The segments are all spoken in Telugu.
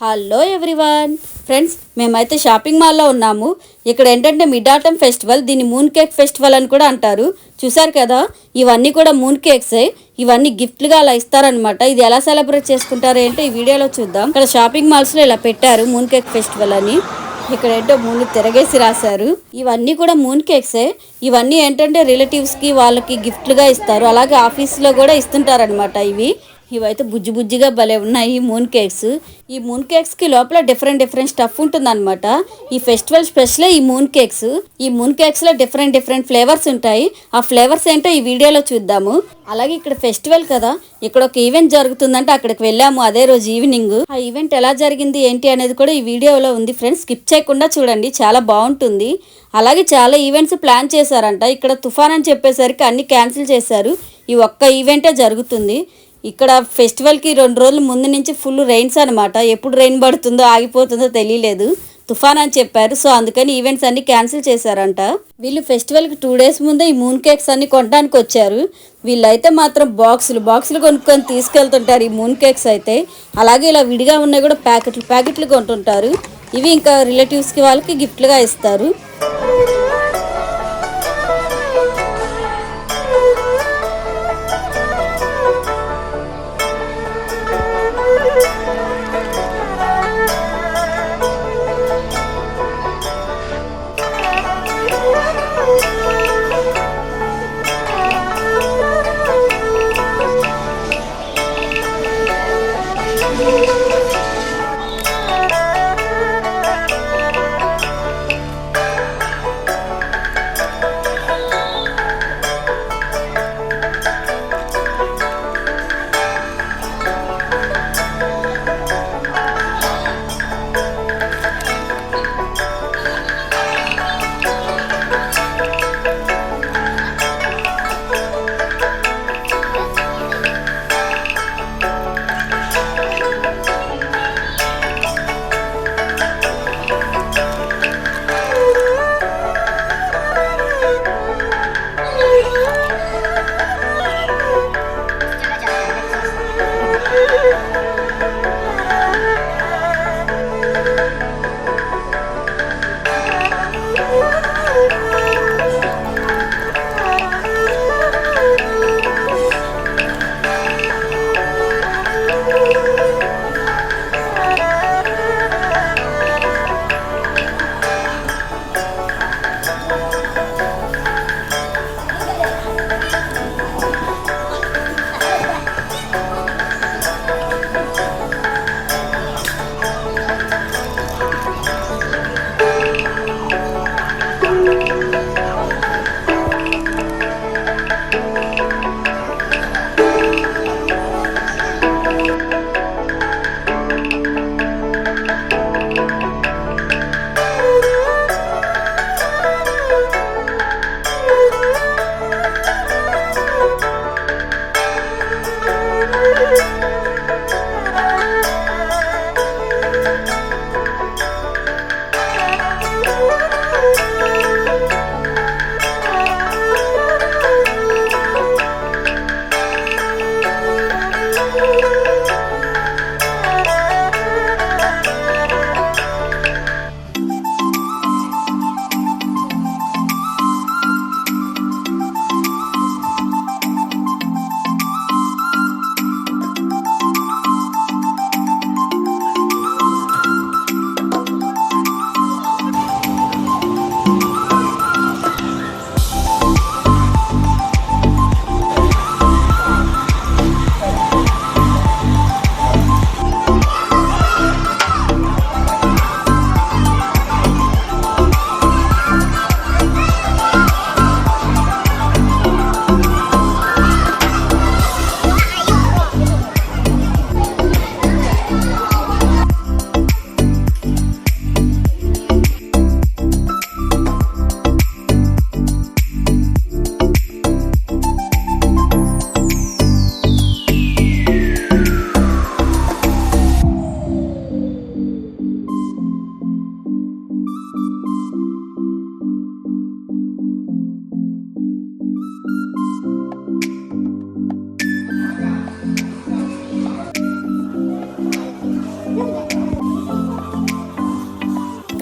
హలో ఎవ్రీవన్ ఫ్రెండ్స్, మేమైతే షాపింగ్ మాల్లో ఉన్నాము. ఇక్కడ ఏంటంటే మిడ్ ఆటమ్ ఫెస్టివల్, దీన్ని మూన్ కేక్ ఫెస్టివల్ అని కూడా అంటారు. చూసారు కదా, ఇవన్నీ కూడా మూన్ కేక్సే. ఇవన్నీ గిఫ్ట్లుగా అలా ఇస్తారనమాట. ఇది ఎలా సెలబ్రేట్ చేసుకుంటారు ఏంటో ఈ వీడియోలో చూద్దాం. ఇక్కడ షాపింగ్ మాల్స్లో ఇలా పెట్టారు మూన్ కేక్ ఫెస్టివల్ అని. ఇక్కడ ఏంటో మూన్ తిరగేసి రాశారు. ఇవన్నీ కూడా మూన్ కేక్సే. ఇవన్నీ ఏంటంటే రిలేటివ్స్కి వాళ్ళకి గిఫ్ట్లుగా ఇస్తారు. అలాగే ఆఫీస్లో కూడా ఇస్తుంటారనమాట. ఇవైతే బుజ్జి బుజ్జిగా భలే ఉన్నాయి మూన్ కేక్స్. ఈ మూన్ కేక్స్కి లోపల డిఫరెంట్ స్టఫ్ ఉంటుందన్నమాట. ఈ ఫెస్టివల్ స్పెషలే ఈ మూన్ కేక్స్. ఈ మూన్ కేక్స్లో డిఫరెంట్ ఫ్లేవర్స్ ఉంటాయి. ఆ ఫ్లేవర్స్ ఏంటో ఈ వీడియోలో చూద్దాము. అలాగే ఇక్కడ ఫెస్టివల్ కదా, ఇక్కడ ఒక ఈవెంట్ జరుగుతుందంటే అక్కడికి వెళ్ళాము అదే రోజు ఈవినింగ్. ఆ ఈవెంట్ ఎలా జరిగింది ఏంటి అనేది కూడా ఈ వీడియోలో ఉంది ఫ్రెండ్స్. స్కిప్ చేయకుండా చూడండి, చాలా బాగుంటుంది. అలాగే చాలా ఈవెంట్స్ ప్లాన్ చేశారంట. ఇక్కడ తుఫాన్ అని చెప్పేసరికి అన్ని క్యాన్సిల్ చేశారు. ఈ ఒక్క ఈవెంటే జరుగుతుంది. ఇక్కడ ఫెస్టివల్కి 2 రోజుల ముందు నుంచి ఫుల్ రెయిన్స్ అనమాట. ఎప్పుడు రెయిన్ పడుతుందో ఆగిపోతుందో తెలియలేదు. తుఫాన్ అని చెప్పారు. సో అందుకని ఈవెంట్స్ అన్ని క్యాన్సిల్ చేశారంట. వీళ్ళు ఫెస్టివల్కి 2 days ముందే ఈ మూన్ కేక్స్ అన్ని కొనడానికి వచ్చారు. వీళ్ళైతే మాత్రం బాక్సులు కొనుక్కొని తీసుకెళ్తుంటారు ఈ మూన్ కేక్స్ అయితే. అలాగే ఇలా విడిగా ఉన్నాయి కూడా ప్యాకెట్లు కొంటుంటారు. ఇవి ఇంకా రిలేటివ్స్కి వాళ్ళకి గిఫ్ట్లుగా ఇస్తారు.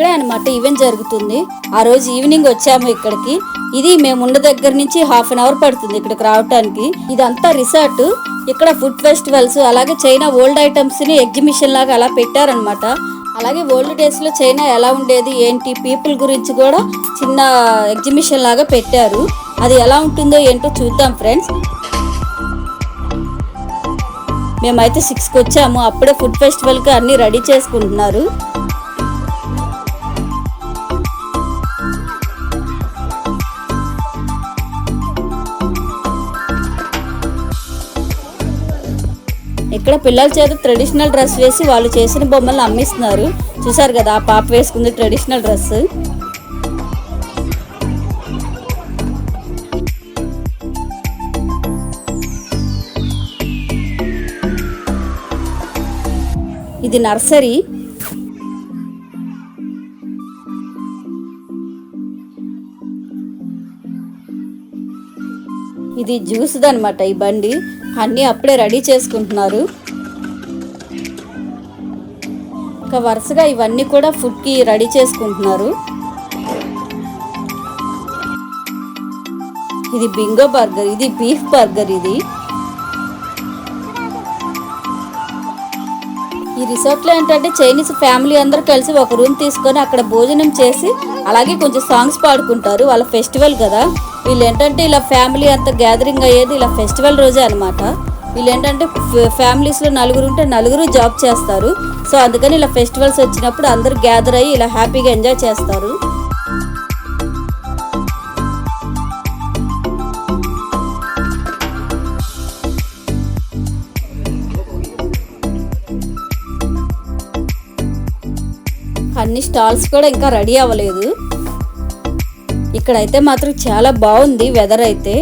ఇక్కడే అనమాట ఈవెంట్ జరుగుతుంది. ఆ రోజు ఈవినింగ్ వచ్చాము ఇక్కడికి. ఇది మేము ఉన్న దగ్గర నుంచి 1/2 అవర్ పడుతుంది ఇక్కడికి రావడానికి. ఇదంతా రిసార్ట్. ఇక్కడ ఫుడ్ ఫెస్టివల్స్, అలాగే చైనా ఓల్డ్ ఐటమ్స్ ని ఎగ్జిబిషన్ లాగా అలా పెట్టారనమాట. అలాగే ఓల్డ్ డేస్ లో చైనా ఎలా ఉండేది ఏంటి పీపుల్ గురించి కూడా చిన్న ఎగ్జిబిషన్ లాగా పెట్టారు. అది ఎలా ఉంటుందో ఏంటో చూద్దాం ఫ్రెండ్స్. మేమైతే 6కి వచ్చాము. అప్పుడే ఫుడ్ ఫెస్టివల్కి అన్నీ రెడీ చేసుకుంటున్నారు. ఇక్కడ పిల్లల చేత ట్రెడిషనల్ డ్రెస్ వేసి వాళ్ళు చేసిన బొమ్మలు అమ్మిస్తున్నారు. చూసారు కదా, ఆ పాప వేసుకుంది ట్రెడిషనల్ డ్రెస్. ఇది నర్సరీ. ఇది జ్యూస్ అనమాట. ఈ బండి అన్నీ అప్పుడే రెడీ చేసుకుంటున్నారు. ఇంకా వరుసగా ఇవన్నీ కూడా ఫుడ్కి రెడీ చేసుకుంటున్నారు. ఇది బింగో బర్గర్, ఇది బీఫ్ బర్గర్. ఇది ఈ రిసార్ట్లో ఏంటంటే చైనీస్ ఫ్యామిలీ అందరూ కలిసి ఒక రూమ్ తీసుకొని అక్కడ భోజనం చేసి అలాగే కొంచెం సాంగ్స్ పాడుకుంటారు. వాళ్ళ ఫెస్టివల్ కదా. వీళ్ళు ఏంటంటే ఇలా ఫ్యామిలీ అంతా గ్యాదరింగ్ అయ్యేది ఇలా ఫెస్టివల్ రోజే అనమాట. వీళ్ళు ఏంటంటే ఫ్యామిలీస్లో 4 ఉంటే 4 జాబ్ చేస్తారు. సో అందుకని ఇలా ఫెస్టివల్స్ వచ్చినప్పుడు అందరూ గ్యాదర్ అయ్యి ఇలా హ్యాపీగా ఎంజాయ్ చేస్తారు. అన్ని స్టాల్స్ కూడా ఇంకా రెడీ అవ్వలేదు. ఇక్కడైతే మాత్రం చాలా బాగుంది వెదర్ అయితే.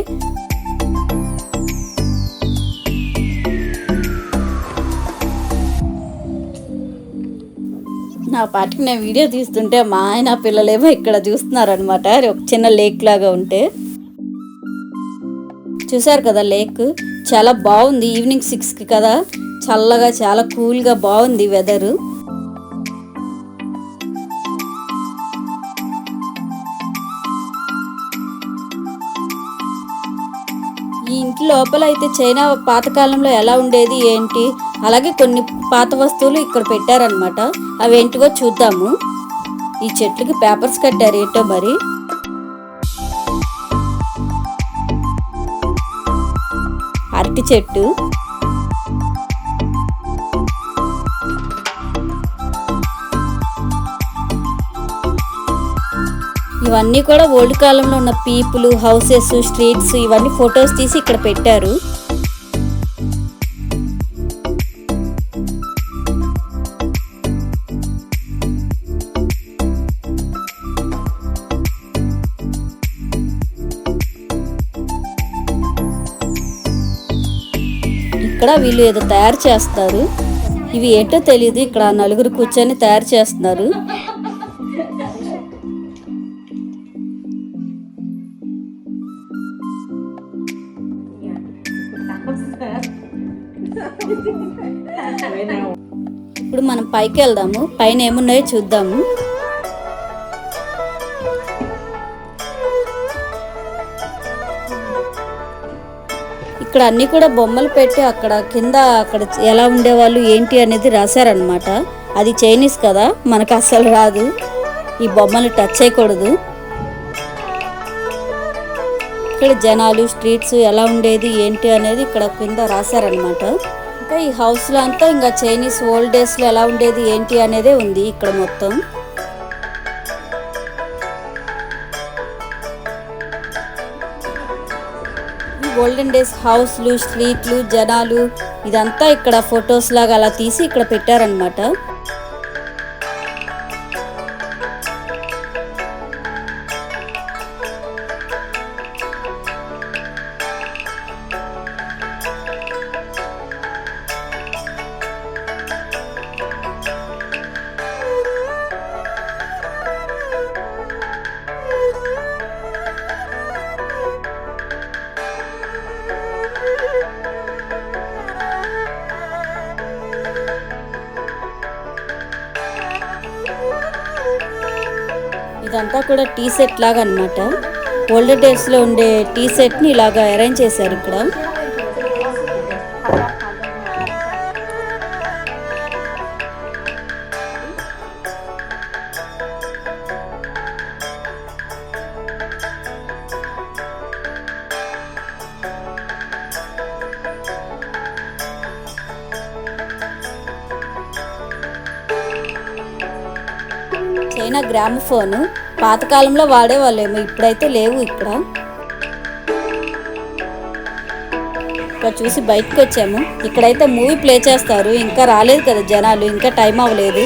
నా పాటికి నేను వీడియో తీస్తుంటే మా ఆయన పిల్లలేమో ఇక్కడ చూస్తున్నారనమాట. ఒక చిన్న లేక్ లాగా ఉంటే చూసారు కదా. లేక్ చాలా బాగుంది. ఈవినింగ్ 6కి కదా, చల్లగా చాలా కూల్గా బాగుంది వెదరు. ఈ ఇంటి లోపల అయితే చైనా పాతకాలంలో ఎలా ఉండేది ఏంటి, అలాగే కొన్ని పాత వస్తువులు ఇక్కడ పెట్టారనమాట. అవేంటివో చూద్దాము. ఈ చెట్లకి పేపర్స్ కట్టారు ఏంటో మరి. అరటి చెట్టు, ఇవన్నీ కూడా ఓల్డ్ కాలంలో ఉన్న పీపుల్, హౌసెస్, స్ట్రీట్స్ ఇవన్నీ ఫొటోస్ తీసి ఇక్కడ పెట్టారు. ఇక్కడ వీళ్ళు ఏదో తయారు చేస్తారు. ఇవి ఏంటో తెలియదు. ఇక్కడ 4 కూర్చొని తయారు చేస్తున్నారు. ఇప్పుడు మనం పైకి వెళ్దాము. పైన ఏమున్నాయో చూద్దాము. ఇక్కడ అన్ని కూడా బొమ్మలు పెట్టి అక్కడ కింద అక్కడ ఎలా ఉండేవాళ్ళు ఏంటి అనేది రాశారనమాట. అది చైనీస్ కదా, మనకు అస్సలు రాదు. ఈ బొమ్మలు టచ్ చేయకూడదు. ఇక్కడ జనాలు, స్ట్రీట్స్ ఎలా ఉండేది ఏంటి అనేది ఇక్కడ కింద రాశారనమాట. ఇంకా ఈ హౌస్లో అంతా ఇంకా చైనీస్ ఓల్డ్ డేస్లో ఎలా ఉండేది ఏంటి అనేదే ఉంది ఇక్కడ మొత్తం. గోల్డెన్ డేస్ హౌస్లు, స్ట్రీట్లు, జనాలు ఇదంతా ఇక్కడ ఫొటోస్ లాగా అలా తీసి ఇక్కడ పెట్టారనమాట. ఇదంతా కూడా టీ సెట్ లాగా అనమాట. ఓల్డర్ డేస్లో ఉండే టీ సెట్ని ఇలాగా అరేంజ్ చేశారు ఇక్కడ. చైనా గ్రామఫోన్ పాతకాలంలో వాడేవాళ్ళేమో, ఇప్పుడైతే లేవు. ఇక్కడ చూసి బయటకు వచ్చాము. ఇక్కడైతే మూవీ ప్లే చేస్తారు. ఇంకా రాలేదు కదా జనాలు, ఇంకా టైం అవ్వలేదు.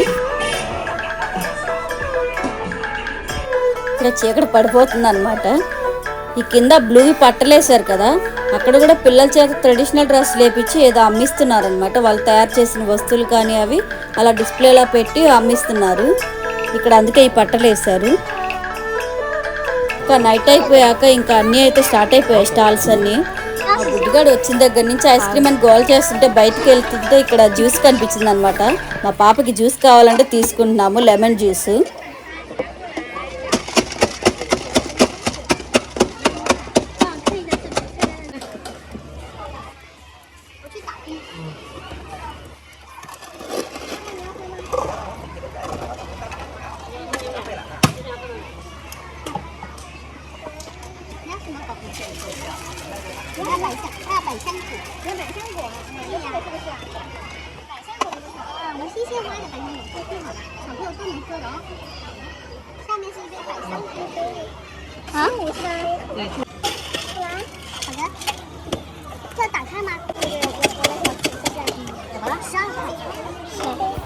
ఇక్కడ చీకటి పడిపోతుంది అనమాట. ఈ కింద బ్లూ పట్టలేసారు కదా, అక్కడ కూడా పిల్లల చేత ట్రెడిషనల్ డ్రెస్ లేపించి ఏదో అమ్మిస్తున్నారనమాట. వాళ్ళు తయారు చేసిన వస్తువులు కానీ అవి అలా డిస్ప్లేలో పెట్టి అమ్మిస్తున్నారు ఇక్కడ. అందుకే ఈ పట్టలు వేశారు. ఇంకా నైట్ అయిపోయాక ఇంకా అన్నీ అయితే స్టార్ట్ అయిపోయాయి స్టాల్స్ అన్నీ. బుడ్డిగాడు వచ్చిన దగ్గర నుంచి ఐస్ క్రీమ్ అని గోల్ చేస్తుంటే బయటకు వెళ్తుంటే ఇక్కడ జ్యూస్ కనిపించింది అనమాట. మా పాపకి జ్యూస్ కావాలంటే తీసుకుంటున్నాము, లెమన్ జ్యూస్.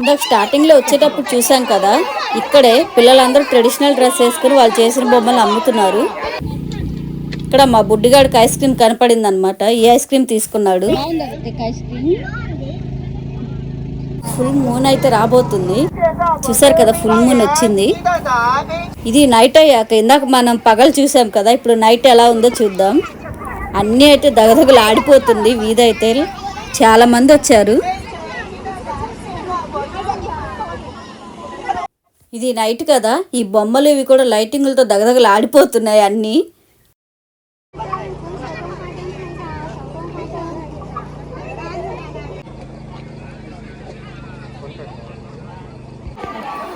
ఇందాక స్టార్టింగ్లో వచ్చేటప్పుడు చూసాం కదా, ఇక్కడే పిల్లలందరూ ట్రెడిషనల్ డ్రెస్ వేసుకుని వాళ్ళు చేసిన బొమ్మలు అమ్ముతున్నారు. ఇక్కడ మా బుడ్డిగాడికి ఐస్ క్రీమ్ కనపడింది అనమాట. ఈ ఐస్ క్రీమ్ తీసుకున్నాడు. ఫుల్ మూన్ అయితే రాబోతుంది. చూసారు కదా, ఫుల్ మూన్ వచ్చింది. ఇది నైట్ అయ్యాక, ఇందాక మనం పగలు చూసాం కదా, ఇప్పుడు నైట్ ఎలా ఉందో చూద్దాం. అన్నీ అయితే దగదగలు ఆడిపోతుంది. వీధి అయితే చాలా మంది వచ్చారు. ఇది నైట్ కదా, ఈ బొమ్మలు ఇవి కూడా లైటింగ్లతో దగదగలు ఆడిపోతున్నాయి అన్నీ.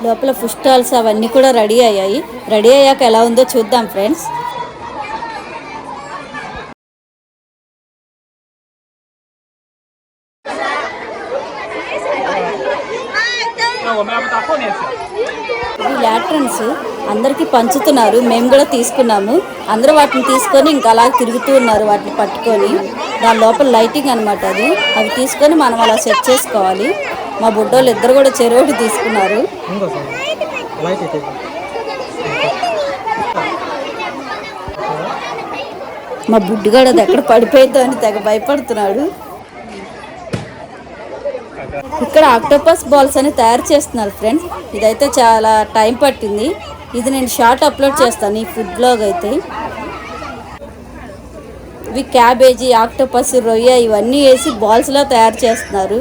లోపల ఫుడ్ స్టాల్స్ అవన్నీ కూడా రెడీ అయ్యాయి. రెడీ అయ్యాక ఎలా ఉందో చూద్దాం ఫ్రెండ్స్. ఈ లాట్రన్స్ అందరికీ పంచుతున్నారు. మేము కూడా తీసుకున్నాము. అందరూ వాటిని తీసుకొని ఇంకా అలా తిరుగుతూ ఉన్నారు వాటిని పట్టుకొని. దాని లోపల లైటింగ్ అనమాట అది. అవి తీసుకొని మనం అలా సెట్ చేసుకోవాలి. మా బుడ్డోళ్ళు ఇద్దరు కూడా చెరువుటి తీసుకున్నారు. మా బుడ్డిగాడు అది ఎక్కడ పడిపోయిందో అని తెగ భయపడుతున్నాడు. ఇక్కడ ఆక్టోపస్ బాల్స్ అని తయారు చేస్తున్నారు ఫ్రెండ్స్. ఇదైతే చాలా టైం పట్టింది. ఇది నేను షార్ట్ అప్లోడ్ చేస్తాను ఈ ఫుడ్ బ్లాగ్ అయితే. ఇవి క్యాబేజీ, ఆక్టోపస్, రొయ్య ఇవన్నీ వేసి బాల్స్లో తయారు చేస్తున్నారు.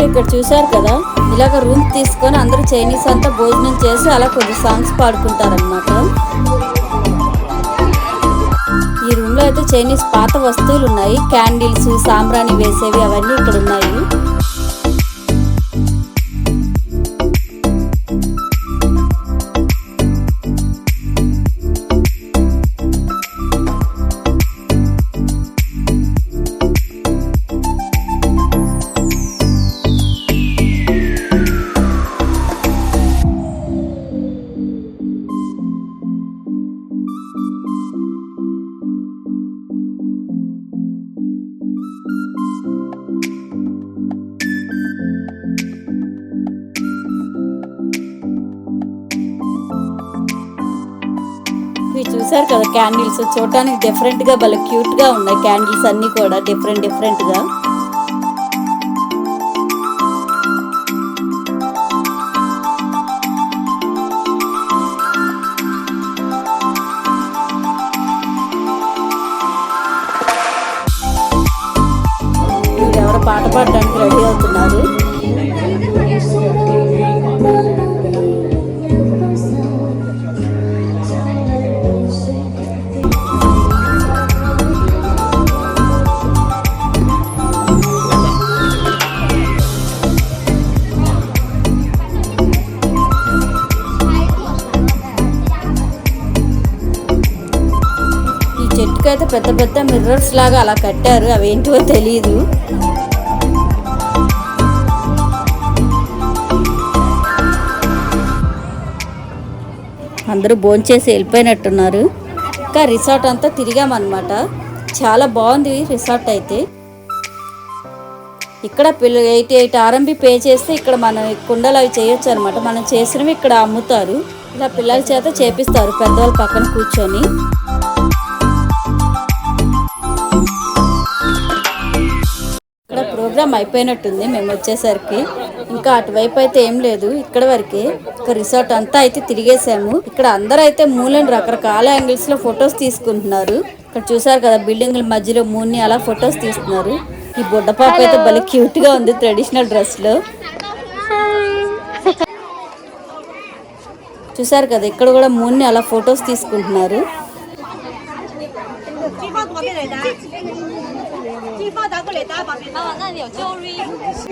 ఇక్కడ చూసారు కదా, ఇలాగ రూమ్ తీసుకొని అందరూ చైనీస్ అంతా భోజనం చేసి అలా కొన్ని సాంగ్స్ పాడుకుంటారనమాట. ఈ రూమ్ లో అయితే చైనీస్ పాత వస్తువులు ఉన్నాయి. క్యాండిల్స్, సాంబ్రాణి వేసేవి అవన్నీ ఇక్కడ ఉన్నాయి. చూసారు కదా క్యాండిల్స్ చూడటానికి డిఫరెంట్గా భలే క్యూట్గా ఉన్నాయి. క్యాండిల్స్ అన్నీ కూడా డిఫరెంట్గా. ఎవరో పాట పాడడానికి రెడీ అవుతున్నారు. చెట్టుకైతే పెద్ద పెద్ద మిర్రర్స్ లాగా అలా కట్టారు, అవేంటివో తెలియదు. అందరూ భోంచేసి వెళ్ళిపోయినట్టున్నారు. ఇంకా రిసార్ట్ అంతా తిరిగామన్నమాట. చాలా బాగుంది రిసార్ట్ అయితే. ఇక్కడ పిల్లలు 88 RMB పే చేస్తే ఇక్కడ మనం కుండలు అవి చేయొచ్చు అనమాట. మనం చేసినవి ఇక్కడ అమ్ముతారు. ఇలా పిల్లల చేత చేపిస్తారు పెద్దవాళ్ళ పక్కన కూర్చొని. ఇక్కడ ప్రోగ్రామ్ అయిపోయినట్టుంది మేము వచ్చేసరికి. ఇంకా అటువైపు అయితే ఏం లేదు, ఇక్కడ వరకే. ఇక్కడ రిసార్ట్ అంతా అయితే తిరిగేసాము. ఇక్కడ అందరూ అయితే మూలని రకరకాల యాంగిల్స్ లో ఫొటోస్ తీసుకుంటున్నారు. ఇక్కడ చూసారు కదా బిల్డింగ్ల మధ్యలో మూన్ని అలా ఫొటోస్ తీస్తున్నారు. ఈ బుడ్డ పాప అయితే భలే క్యూట్ గా ఉంది ట్రెడిషనల్ డ్రెస్ లో. చూసారు కదా ఇక్కడ కూడా మూన్ని అలా ఫొటోస్ తీసుకుంటున్నారు.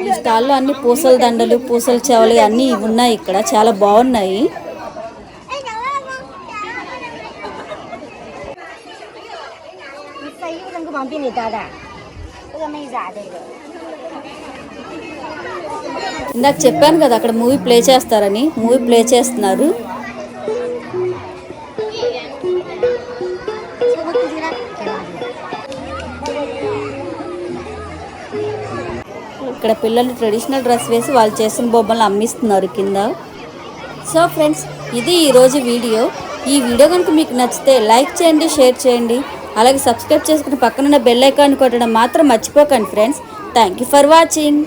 ఈ స్టాల్లో అన్ని పూసల దండలు, పూసల చెవలు అన్ని ఉన్నాయి. ఇక్కడ చాలా బాగున్నాయి. ఇందాక చెప్పాను కదా అక్కడ మూవీ ప్లే చేస్తారని, మూవీ ప్లే చేస్తున్నారు. ఇక్కడ పిల్లలు ట్రెడిషనల్ డ్రెస్ వేసి వాళ్ళు చేసిన బొమ్మలు అమ్మిస్తున్నారు కింద. సో ఫ్రెండ్స్, ఇది ఈరోజు వీడియో. ఈ వీడియో కనుక మీకు నచ్చితే లైక్ చేయండి, షేర్ చేయండి. అలాగే సబ్స్క్రైబ్ చేసుకుని పక్కనున్న బెల్ ఐకాన్ కొట్టడం మాత్రం మర్చిపోకండి friends. Thank you for watching.